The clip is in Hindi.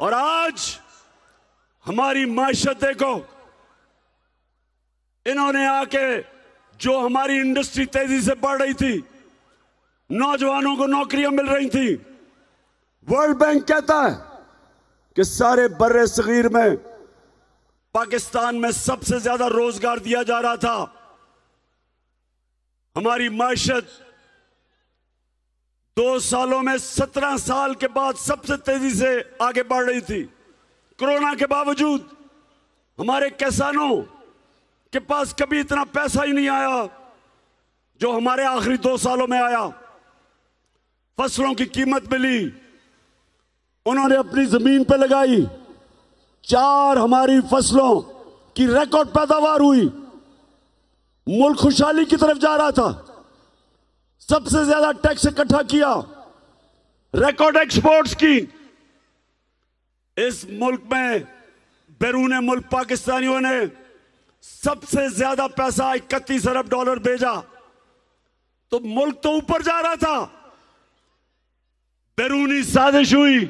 और आज हमारी माशत देखो, इन्होंने आके जो हमारी इंडस्ट्री तेजी से बढ़ रही थी, नौजवानों को नौकरियां मिल रही थी। वर्ल्ड बैंक कहता है कि सारे बर्रे सगीर में पाकिस्तान में सबसे ज्यादा रोजगार दिया जा रहा था। हमारी माशत 2 सालों में 17 साल के बाद सबसे तेजी से आगे बढ़ रही थी। कोरोना के बावजूद हमारे किसानों के पास कभी इतना पैसा ही नहीं आया जो हमारे आखिरी 2 सालों में आया। फसलों की कीमत मिली, उन्होंने अपनी जमीन पे लगाई। 4 हमारी फसलों की रिकॉर्ड पैदावार हुई। मुल्क खुशहाली की तरफ जा रहा था। सबसे ज्यादा टैक्स इकट्ठा किया, रिकॉर्ड एक्सपोर्ट्स की। इस मुल्क में बैरून मुल्क पाकिस्तानियों ने सबसे ज्यादा पैसा $31 अरब भेजा। तो मुल्क तो ऊपर जा रहा था। बैरूनी साजिश हुई,